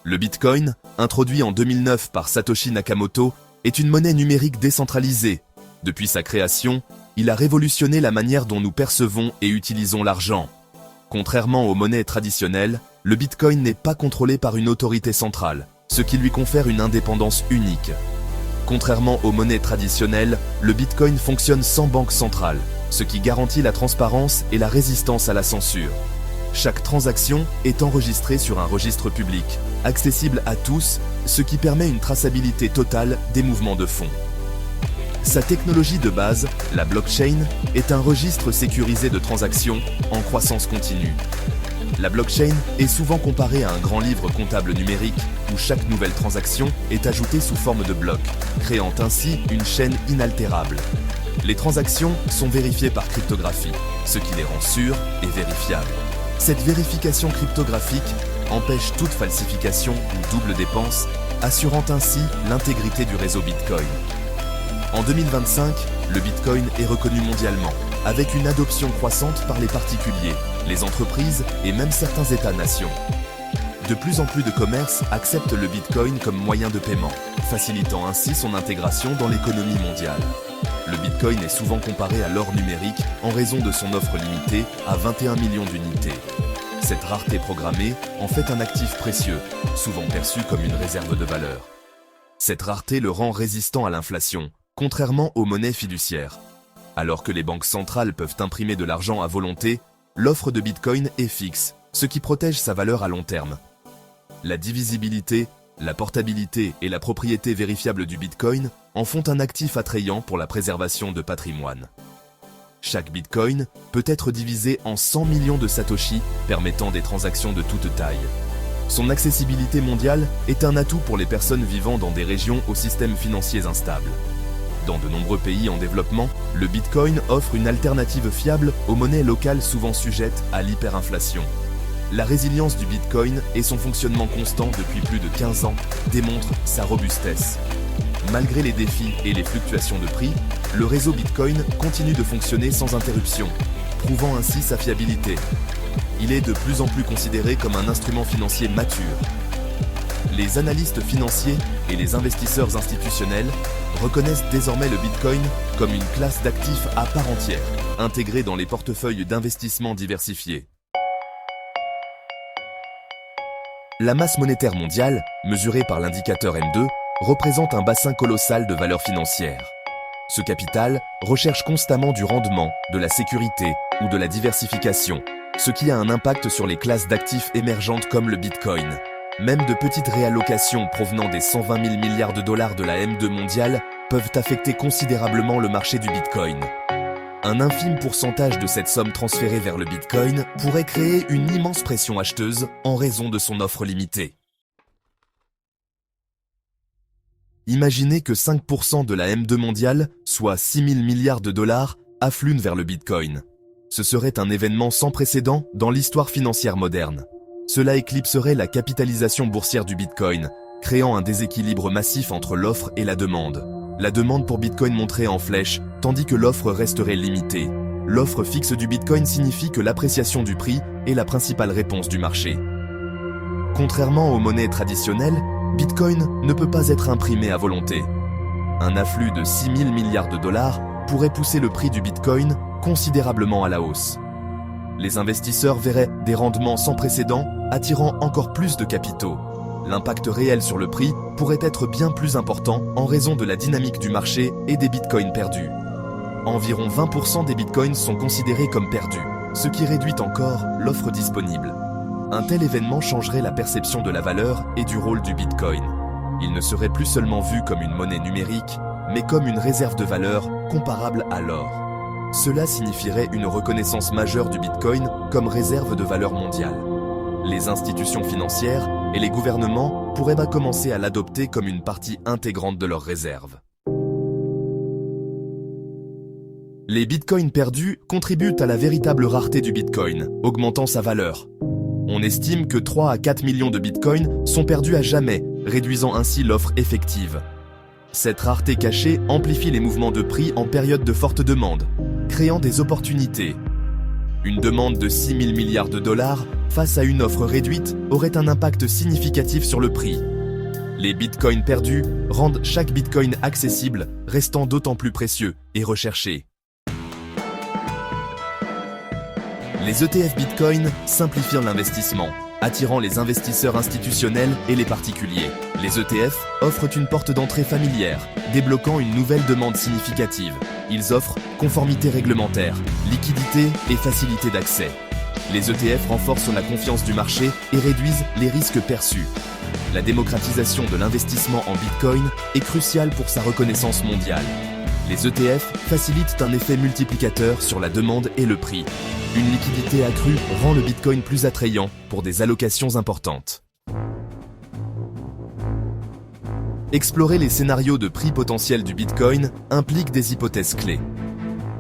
Le Bitcoin, introduit en 2009 par Satoshi Nakamoto, est une monnaie numérique décentralisée. Depuis sa création, il a révolutionné la manière dont nous percevons et utilisons l'argent. Contrairement aux monnaies traditionnelles, le Bitcoin n'est pas contrôlé par une autorité centrale, ce qui lui confère une indépendance unique. Contrairement aux monnaies traditionnelles, le Bitcoin fonctionne sans banque centrale, ce qui garantit la transparence et la résistance à la censure. Chaque transaction est enregistrée sur un registre public, accessible à tous, ce qui permet une traçabilité totale des mouvements de fonds. Sa technologie de base, la blockchain, est un registre sécurisé de transactions en croissance continue. La blockchain est souvent comparée à un grand livre comptable numérique où chaque nouvelle transaction est ajoutée sous forme de blocs, créant ainsi une chaîne inaltérable. Les transactions sont vérifiées par cryptographie, ce qui les rend sûres et vérifiables. Cette vérification cryptographique empêche toute falsification ou double dépense, assurant ainsi l'intégrité du réseau Bitcoin. En 2025, le Bitcoin est reconnu mondialement, avec une adoption croissante par les particuliers, les entreprises et même certains États-nations. De plus en plus de commerces acceptent le Bitcoin comme moyen de paiement, facilitant ainsi son intégration dans l'économie mondiale. Le Bitcoin est souvent comparé à l'or numérique en raison de son offre limitée à 21 millions d'unités. Cette rareté programmée en fait un actif précieux, souvent perçu comme une réserve de valeur. Cette rareté le rend résistant à l'inflation, contrairement aux monnaies fiduciaires. Alors que les banques centrales peuvent imprimer de l'argent à volonté, l'offre de Bitcoin est fixe, ce qui protège sa valeur à long terme. La divisibilité, la portabilité et la propriété vérifiable du Bitcoin en font un actif attrayant pour la préservation de patrimoine. Chaque Bitcoin peut être divisé en 100 millions de Satoshi, permettant des transactions de toute taille. Son accessibilité mondiale est un atout pour les personnes vivant dans des régions aux systèmes financiers instables. Dans de nombreux pays en développement, le Bitcoin offre une alternative fiable aux monnaies locales souvent sujettes à l'hyperinflation. La résilience du Bitcoin et son fonctionnement constant depuis plus de 15 ans démontrent sa robustesse. Malgré les défis et les fluctuations de prix, le réseau Bitcoin continue de fonctionner sans interruption, prouvant ainsi sa fiabilité. Il est de plus en plus considéré comme un instrument financier mature. Les analystes financiers et les investisseurs institutionnels reconnaissent désormais le Bitcoin comme une classe d'actifs à part entière, intégrée dans les portefeuilles d'investissement diversifiés. La masse monétaire mondiale, mesurée par l'indicateur M2, représente un bassin colossal de valeurs financières. Ce capital recherche constamment du rendement, de la sécurité ou de la diversification, ce qui a un impact sur les classes d'actifs émergentes comme le Bitcoin. Même de petites réallocations provenant des 120 000 milliards de dollars de la M2 mondiale peuvent affecter considérablement le marché du Bitcoin. Un infime pourcentage de cette somme transférée vers le Bitcoin pourrait créer une immense pression acheteuse en raison de son offre limitée. Imaginez que 5% de la M2 mondiale, soit 6 000 milliards de dollars, affluent vers le Bitcoin. Ce serait un événement sans précédent dans l'histoire financière moderne. Cela éclipserait la capitalisation boursière du Bitcoin, créant un déséquilibre massif entre l'offre et la demande. La demande pour Bitcoin monterait en flèche, tandis que l'offre resterait limitée. L'offre fixe du Bitcoin signifie que l'appréciation du prix est la principale réponse du marché. Contrairement aux monnaies traditionnelles, Bitcoin ne peut pas être imprimé à volonté. Un afflux de 6 000 milliards de dollars pourrait pousser le prix du Bitcoin considérablement à la hausse. Les investisseurs verraient des rendements sans précédent, attirant encore plus de capitaux. L'impact réel sur le prix pourrait être bien plus important en raison de la dynamique du marché et des bitcoins perdus. Environ 20% des bitcoins sont considérés comme perdus, ce qui réduit encore l'offre disponible. Un tel événement changerait la perception de la valeur et du rôle du bitcoin. Il ne serait plus seulement vu comme une monnaie numérique, mais comme une réserve de valeur comparable à l'or. Cela signifierait une reconnaissance majeure du bitcoin comme réserve de valeur mondiale. Les institutions financières et les gouvernements pourraient commencer à l'adopter comme une partie intégrante de leurs réserves. Les bitcoins perdus contribuent à la véritable rareté du bitcoin, augmentant sa valeur. On estime que 3 à 4 millions de bitcoins sont perdus à jamais, réduisant ainsi l'offre effective. Cette rareté cachée amplifie les mouvements de prix en période de forte demande, créant des opportunités. Une demande de 6 000 milliards de dollars face à une offre réduite, aurait un impact significatif sur le prix. Les bitcoins perdus rendent chaque bitcoin accessible, restant d'autant plus précieux et recherché. Les ETF Bitcoin simplifient l'investissement, attirant les investisseurs institutionnels et les particuliers. Les ETF offrent une porte d'entrée familière, débloquant une nouvelle demande significative. Ils offrent conformité réglementaire, liquidité et facilité d'accès. Les ETF renforcent la confiance du marché et réduisent les risques perçus. La démocratisation de l'investissement en Bitcoin est cruciale pour sa reconnaissance mondiale. Les ETF facilitent un effet multiplicateur sur la demande et le prix. Une liquidité accrue rend le Bitcoin plus attrayant pour des allocations importantes. Explorer les scénarios de prix potentiel du Bitcoin implique des hypothèses clés.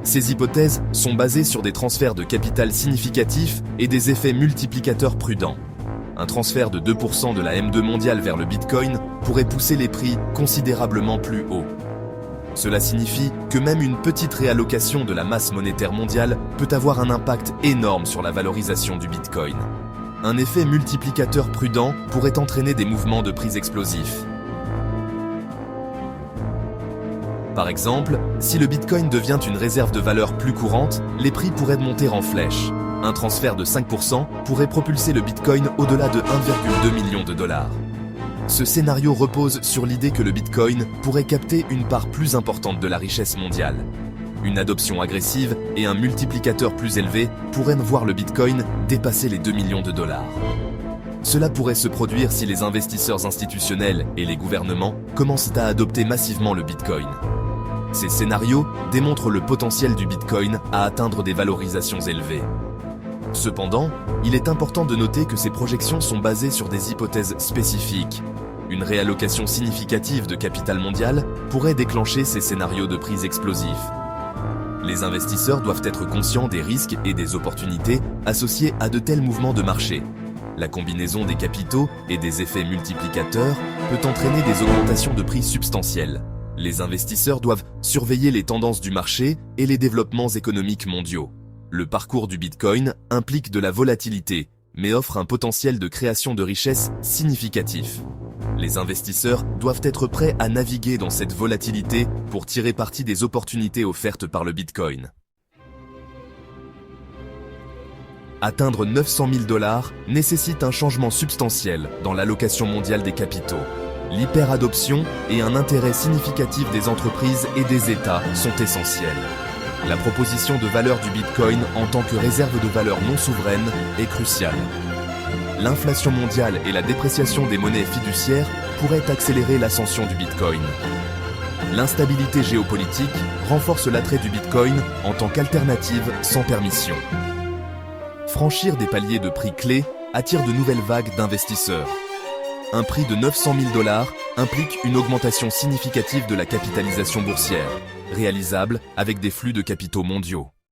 Ces hypothèses sont basées sur des transferts de capital significatifs et des effets multiplicateurs prudents. Un transfert de 2% de la M2 mondiale vers le Bitcoin pourrait pousser les prix considérablement plus haut. Cela signifie que même une petite réallocation de la masse monétaire mondiale peut avoir un impact énorme sur la valorisation du Bitcoin. Un effet multiplicateur prudent pourrait entraîner des mouvements de prix explosifs. Par exemple, si le Bitcoin devient une réserve de valeur plus courante, les prix pourraient monter en flèche. Un transfert de 5% pourrait propulser le Bitcoin au-delà de 1,2 million de dollars. Ce scénario repose sur l'idée que le Bitcoin pourrait capter une part plus importante de la richesse mondiale. Une adoption agressive et un multiplicateur plus élevé pourraient voir le Bitcoin dépasser les 2 millions de dollars. Cela pourrait se produire si les investisseurs institutionnels et les gouvernements commencent à adopter massivement le Bitcoin. Ces scénarios démontrent le potentiel du Bitcoin à atteindre des valorisations élevées. Cependant, il est important de noter que ces projections sont basées sur des hypothèses spécifiques. Une réallocation significative de capital mondial pourrait déclencher ces scénarios de prix explosifs. Les investisseurs doivent être conscients des risques et des opportunités associés à de tels mouvements de marché. La combinaison des capitaux et des effets multiplicateurs peut entraîner des augmentations de prix substantielles. Les investisseurs doivent surveiller les tendances du marché et les développements économiques mondiaux. Le parcours du Bitcoin implique de la volatilité, mais offre un potentiel de création de richesses significatif. Les investisseurs doivent être prêts à naviguer dans cette volatilité pour tirer parti des opportunités offertes par le Bitcoin. Atteindre 900 000 $ nécessite un changement substantiel dans l'allocation mondiale des capitaux. L'hyperadoption et un intérêt significatif des entreprises et des États sont essentiels. La proposition de valeur du Bitcoin en tant que réserve de valeur non souveraine est cruciale. L'inflation mondiale et la dépréciation des monnaies fiduciaires pourraient accélérer l'ascension du Bitcoin. L'instabilité géopolitique renforce l'attrait du Bitcoin en tant qu'alternative sans permission. Franchir des paliers de prix clés attire de nouvelles vagues d'investisseurs. Un prix de 900 000 $ implique une augmentation significative de la capitalisation boursière, réalisable avec des flux de capitaux mondiaux.